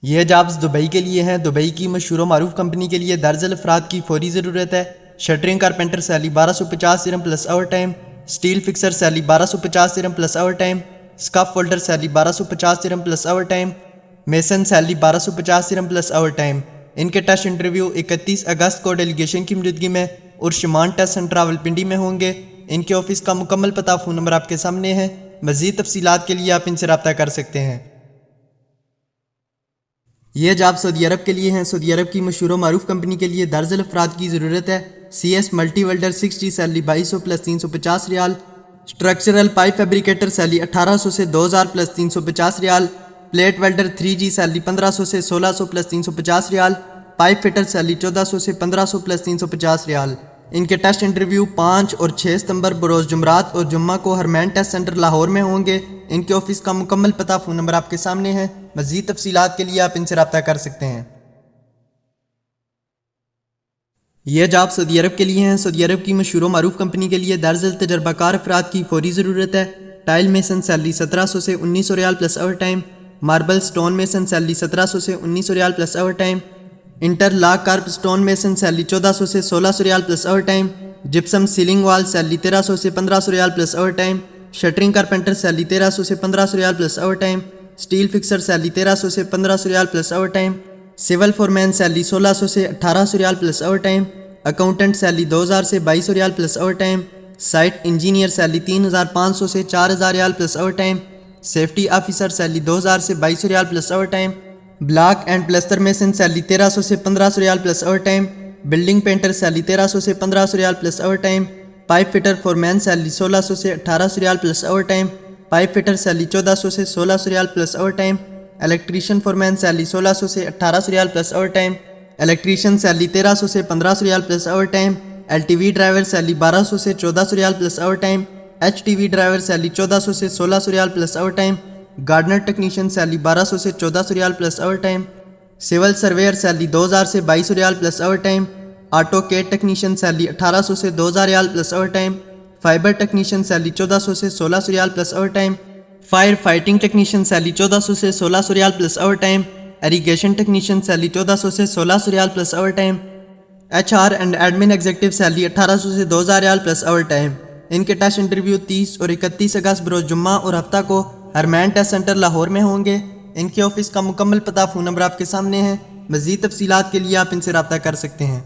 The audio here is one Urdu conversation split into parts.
یہ جابز دبئی کے لیے ہیں۔ دبئی کی مشہور و معروف کمپنی کے لیے درجن افراد کی فوری ضرورت ہے۔ شٹرنگ کارپینٹر سیلری 1250 درہم plus overtime, steel fixer salary 1250 درہم plus over time, scarf folder salary 1250 درہم plus over time, Mason salary 1250 درہم پلس اوور ٹائم۔ ان کے ٹیسٹ انٹرویو 31 اگست کو ڈیلیگیشن کی موجودگی میں ارشمان ٹیسٹ سینٹر راولپنڈی میں ہوں گے۔ ان کے آفس کا مکمل پتہ فون نمبر آپ کے سامنے ہے۔ مزید تفصیلات کے لیے آپ ان سے رابطہ کر سکتے ہیں۔ یہ جاب سعودی عرب کے لیے ہیں۔ سعودی عرب کی مشہور و معروف کمپنی کے لیے درجن افراد کی ضرورت ہے۔ C S multi welder 6G salary 2200 plus 350 ریال، اسٹرکچرل پائپ فیبریکیٹر سیلری 1800 سے 2000 پلس 350 ریال، پلیٹ ویلڈر 3G سیلری 1500 سے 1600 پلس 350 ریال، پائپ فٹر سیلری 1400 سے 1500 پلس 350 ریال۔ ان کے ٹیسٹ انٹرویو 5 اور 6 ستمبر بروز جمعرات اور جمعہ کو ہرمین ٹیسٹ سینٹر لاہور میں ہوں گے۔ ان کے آفس کا مکمل پتہ فون نمبر آپ کے سامنے ہے۔ مزید تفصیلات کے لیے آپ ان سے رابطہ کر سکتے ہیں۔ یہ جاب سعودی عرب کے لیے ہیں۔ سعودی عرب کی مشہور و معروف کمپنی کے لیے درجن تجربہ کار افراد کی فوری ضرورت ہے۔ ٹائل میسن سیلری 1700 سے 1900 ریال plus overtime, marble stone mason salary 1700 سے 1900 ریال plus overtime, interlock kerb stone mason salary 1400 سے 1600 ریال plus overtime, gypsum ceiling wall salary 1300 سے 1500 ریال plus overtime, shuttering carpenter salary 1300 سے 1500 ریال plus overtime, steel fixer salary 1300 سے 1500 ریال plus overtime, civil foreman salary 1600 سے 1800 ریال plus overtime, accountant salary 2000 سے 2200 ریال plus overtime, site engineer salary 3500 سے 4000 ریال plus overtime, safety officer salary 2000 سے 2200 ریال plus overtime, block and plaster mason salary 1300 سے 1500 ریال plus overtime, building painter salary 1300 سے 1500 ریال plus overtime, pipe fitter foreman salary 1600 سے 1800 ریال plus overtime, pipe fitter salary 1400 سے 1600 ریال plus overtime, electrician foreman salary 1600 سے 1800 ریال plus overtime, electrician salary 1300 سے 1500 ریال plus overtime, L T V driver salary 1200 سے 1400 ریال plus overtime, H T V driver salary 1400 سے 1600 ریال plus overtime, gardener technician salary 1200 سے 1400 ریال plus overtime, civil surveyor salary 2000 سے 2200 ریال plus overtime, auto Kate technician salary 1800 سے 2000 ریال plus overtime, fibre technician salary 1400 سے 1600 ریال plus overtime, fire fighting technician salary 1400 سے 1600 ریال plus overtime, irrigation technician salary 1400 سے 1600 ریال plus overtime, H R and admin executive salary 1800 سے 2000 ریال پلس اوور ٹائم۔ ان کے ٹیسٹ انٹرویو 30 اور 31 اگست بروز جمعہ اور ہفتہ کو ہرمین ٹیسٹ سینٹر لاہور میں ہوں گے۔ ان کے آفس کا مکمل پتہ فون نمبر آپ کے سامنے ہے۔ مزید تفصیلات کے لیے آپ ان سے رابطہ کر سکتے ہیں۔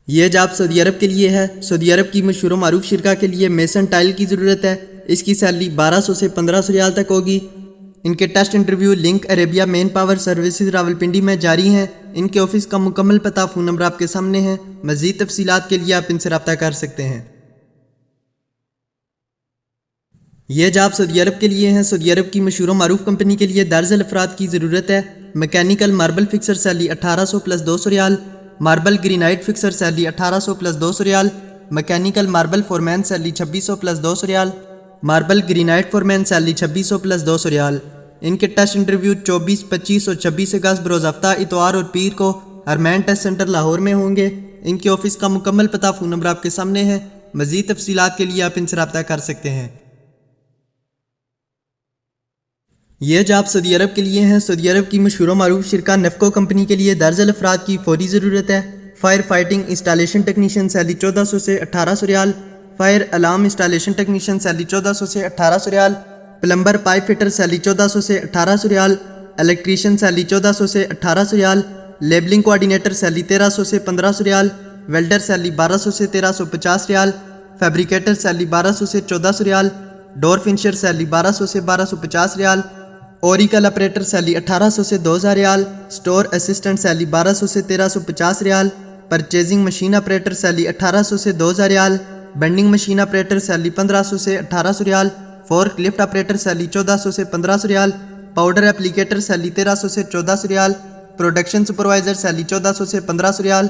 یہ جاب سعودی عرب کے لیے ہے۔ سعودی عرب کی مشہور و معروف شرکا کے لیے میسن ٹائل کی ضرورت ہے۔ اس کی سیلری 1200 سے 1500 ریال تک ہوگی۔ ان کے test interview link Arabia man power services Rawalpindi میں جاری ہیں۔ ان کے آفس کا مکمل پتہ فون نمبر آپ کے سامنے ہے۔ مزید تفصیلات کے لیے آپ ان سے رابطہ کر سکتے ہیں۔ یہ جاب سعودی عرب کے لیے ہیں۔ سعودی عرب کی مشہور و معروف کمپنی کے لیے درجن افراد کی ضرورت ہے۔ Mechanical marble fixer salary 1800 plus 200 ریال، marble granite fixer salary 1800 plus 200 ریال، mechanical marble foreman salary 2600 plus 200 ریال، marble granite foreman salary 2600 plus 200 ریال۔ ان کے ٹیسٹ انٹرویو 24، 25 اور 26 اگست بروز ہفتہ اتوار اور پیر کو ہرمین ٹیسٹ سینٹر لاہور میں ہوں گے۔ ان کے آفس کا مکمل پتہ فون نمبر آپ کے سامنے ہے۔ مزید تفصیلات کے لیے آپ ان سے رابطہ کر سکتے ہیں۔ یہ جاب سعودی عرب کے لیے ہیں۔ سعودی عرب کی مشہور و معروف شرکا نیفکو کمپنی کے لیے درجن افراد کی فوری ضرورت ہے۔ Fire fighting installation technician salary 1400 سے 1800 ریال، fire alarm installation technician salary 1400 سے 1800 ریال، پلمبر پائپ فٹر سیلری 1400 سے 1800 ریال، الیکٹریشین سیلری 1400 سے 1800 ریال، لیبلنگ کوآرڈینیٹر سیلری 1300 سے 1500 ریال، ویلڈر سیلری 1200 سے 1350 ریال، فیبریکیٹر سیلری 1200 سے 1400 ریال، ڈور فنشر سیلری 1200 سے 1250 ریال، اوریکل آپریٹر سیلری 1800 سے 2000 ریال، سٹور اسسٹنٹ سیلری 1200 سے 1350 ریال، پرچیزنگ مشین آپریٹر سیلری 1800 سے 2000 ریال، بینڈنگ مشین آپریٹر سیلری 1500 سے 1800 ریال، فورک لفٹ آپریٹر سیلری 1400 سے 1500 ریال، پاؤڈر اپلیکیٹر سیلری 1300 سے 1400 ریال، پروڈکشن سپروائزر سیلری 1400 سے 1500 ریال،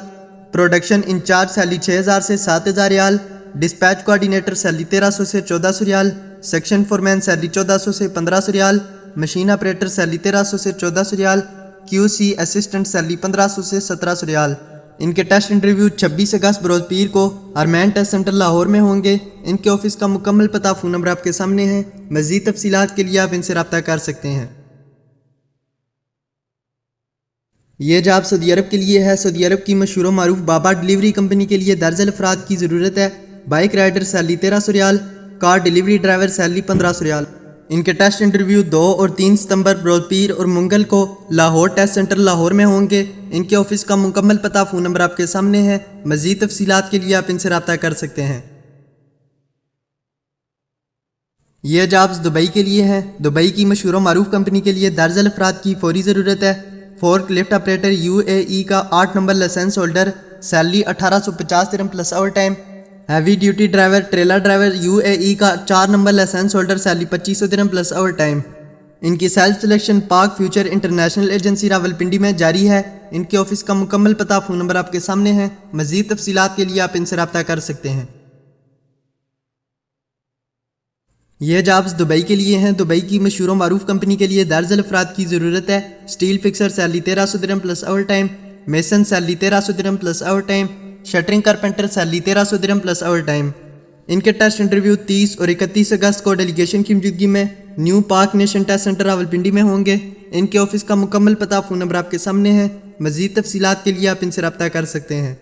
پروڈکشن انچارج سیلری 6000 سے 7000 ریال، ڈسپیچ کوآرڈینیٹر سیلری 1300 سے 1400 ریال، سیکشن فورمین سیلری 1400 سے 1500 ریال، مشین آپریٹر سیلری 1300 سے 1400 ریال، کیو سی اسسٹنٹ سیلری 1500 سے 1700 ریال۔ ان کے ٹیسٹ انٹرویو 26 اگست بروز پیر کو ارمین ٹیسٹ سینٹر لاہور میں ہوں گے۔ ان کے آفس کا مکمل پتہ فون نمبر آپ کے سامنے ہے، مزید تفصیلات کے لیے آپ ان سے رابطہ کر سکتے ہیں۔ یہ جاب سعودی عرب کے لیے ہے۔ سعودی عرب کی مشہور و معروف بابا ڈیلیوری کمپنی کے لیے درجن افراد کی ضرورت ہے۔ بائک رائڈر سیلری 1300 ریال، کار ڈیلیوری ڈرائیور سیلری 1500 ریال۔ ان کے ٹیسٹ انٹرویو 2 اور 3 ستمبر بروز پیر اور منگل کو لاہور ٹیسٹ سینٹر لاہور میں ہوں گے۔ ان کے آفس کا مکمل پتہ فون نمبر آپ کے سامنے ہے، مزید تفصیلات کے لیے آپ ان سے رابطہ کر سکتے ہیں۔ یہ جابز دبئی کے لیے ہے۔ دبئی کی مشہور و معروف کمپنی کے لیے درجن افراد کی فوری ضرورت ہے۔ فورک لفٹ آپریٹر UAE کا 8 نمبر لائسنس ہولڈر، سیلری 1850 درہم plus over time. Heavy duty driver trailer driver UAE کا 4 نمبر لائسنس ہولڈر، سیلری 2500 درہم پلس اوور ٹائم۔ ان کی self selection Pak future international agency Rawalpindi میں جاری ہے۔ ان کے آفس کا مکمل پتہ فون نمبر آپ کے سامنے ہے، مزید تفصیلات کے لیے آپ ان سے رابطہ کر سکتے ہیں۔ یہ جابز دبئی کے لیے ہیں۔ دبئی کی مشہور و معروف کمپنی کے لیے درجن افراد کی ضرورت ہے۔ سٹیل فکسر سیلری 1300 درہم plus over time, Mason salary 1300 درہم plus overtime, shuttering carpenter salary 1300 درہم پلس اوور ٹائم۔ ان کے ٹیسٹ انٹرویو 30 اور 31 اگست کو ڈیلیگیشن کی موجودگی میں نیو پاک نیشن ٹیسٹ سینٹر راولپنڈی میں ہوں گے۔ ان کے آفس کا مکمل پتہ فون نمبر آپ کے سامنے ہے، مزید تفصیلات کے لیے آپ ان سے رابطہ کر سکتے ہیں۔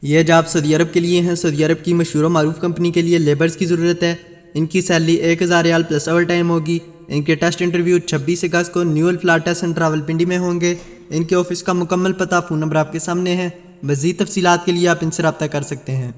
یہ جاب سعودی عرب کے لیے ہیں۔ سعودی عرب کی مشہور و معروف کمپنی کے لیے لیبرز کی ضرورت ہے۔ ان کی سیلری 1000 ریال پلس اوور ٹائم ہوگی۔ ان کے ٹیسٹ انٹرویو 26 اگست کو نیو الفلاٹ ٹیسٹ سینٹر راولپنڈی میں ہوں گے۔ ان کے آفس کا مکمل پتہ فون نمبر آپ کے سامنے ہے، مزید تفصیلات کے لیے آپ ان سے رابطہ کر سکتے ہیں۔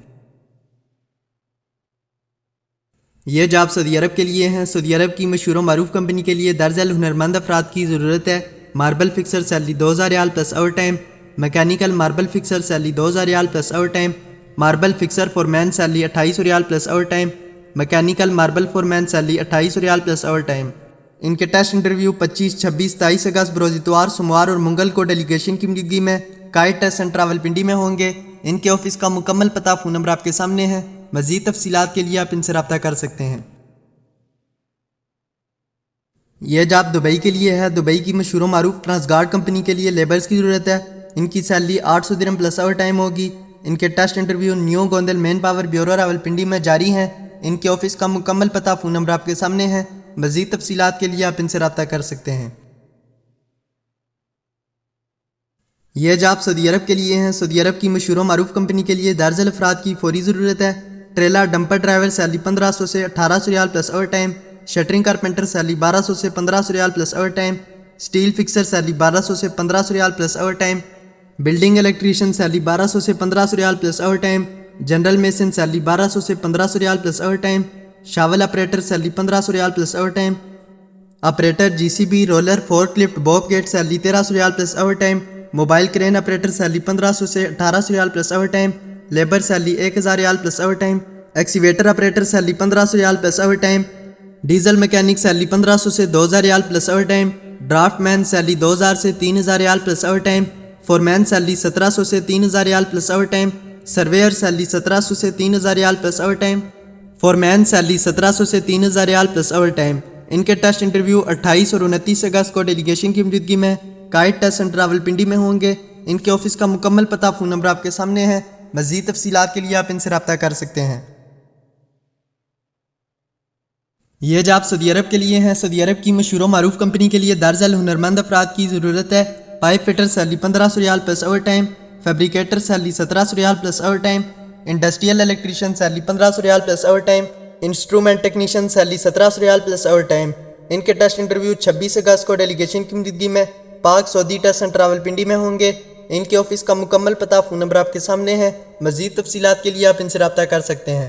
یہ جاب سعودی عرب کے لیے ہیں۔ سعودی عرب کی مشہور و معروف کمپنی کے لیے درجن ہنرمند افراد کی ضرورت ہے۔ ماربل فکسر سیلری 2000 ریال plus overtime, mechanical marble fixer salary 2000 ریال plus overtime, marble fixer foreman salary 2800 ریال plus overtime, mechanical marble foreman salary 2800 ریال پلس اوور ٹائم۔ ان کے ٹیسٹ انٹرویو 25، 26، 23 اگست بروز اتوار، سوموار اور منگل کو ڈیلیگیشن کی موجودگی میں کائٹ ٹیسٹ سینٹر راولپنڈی میں ہوں گے۔ ان کے آفس کا مکمل پتہ فون نمبر آپ کے سامنے ہے، مزید تفصیلات کے لیے آپ ان سے رابطہ کر سکتے ہیں۔ یہ جاب دبئی کے لیے ہے۔ دبئی کی مشہور و معروف ٹرانسگارڈ کمپنی کے لیے لیبرز کی ضرورت ہے۔ ان کی سیلری 800 درہم پلس اوور ٹائم ہوگی۔ ان کے test interview new Gondal man power bureau Rawalpindi میں جاری ہیں۔ ان کے آفس کا مکمل پتہ فون نمبر آپ کے سامنے ہے، مزید تفصیلات کے لیے آپ ان سے رابطہ کر سکتے ہیں۔ یہ جاب سعودی عرب کے لیے ہیں۔ سعودی عرب کی مشہور و معروف کمپنی کے لیے درجن افراد کی فوری ضرورت ہے۔ ٹریلر ڈمپر ڈرائیور سیلری 1500 سے 1800 ریال plus overtime, shuttering carpenter salary 1200 سے 1500 ریال plus overtime, steel fixer salary 1200 سے 1500 ریال plus overtime, building electrician salary 1200 سے 1500 ریال plus overtime, general mason salary 1200 سے 1500 ریال plus overtime, shovel operator salary 1500 ریال plus overtime, operator JCB roller forklift bobcat salary 1300 ریال پلس اوور ٹائم، موبائل کرین آپریٹر سیلری 1500 سے 1800 ریال plus overtime, labour salary 1000 ریال plus overtime, excavator operator salary 1500 ریال plus overtime, diesel mechanic salary 1500 سے 2000 ریال plus overtime, draftsman salary 2000 سے 3000 ریال plus overtime, foreman salary 1700 سے 3000 ریال plus overtime, surveyor salary 1700 سے 3000 ریال plus overtime, foreman salary 1700 سے 3000 ریال پلس اوور ٹائم۔ ان کے ٹیسٹ انٹرویو 28 اور 29 اگست کو ڈیلیگیشن کی موجودگی میں کائٹ ٹیسٹ سینٹر راولپنڈی میں ہوں گے۔ ان کے آفس کا مکمل پتہ فون نمبر آپ کے سامنے ہے، مزید تفصیلات کے لیے آپ ان سے رابطہ کر سکتے ہیں۔ یہ جاب سعودی عرب کے لیے ہیں۔ سعودی عرب کی مشہور و معروف کمپنی کے لیے درجن ہنرمند افراد کی ضرورت ہے۔ پائپ فٹر سیلری 1500 ریال plus overtime, fabricator salary 1700 ریال plus overtime, industrial electrician salary 1500 ریال plus overtime, instrument technician salary 1700 ریال پلس اوور ٹائم۔ ان کے ٹیسٹ انٹرویو 26 اگست کو ڈیلیگیشن کی موجودگی میں پاک سعودی ٹیسٹ سینٹر راولپنڈی میں ہوں گے۔ ان کے آفس کا مکمل پتہ فون نمبر آپ کے سامنے ہے، مزید تفصیلات کے لیے آپ ان سے رابطہ کر سکتے ہیں۔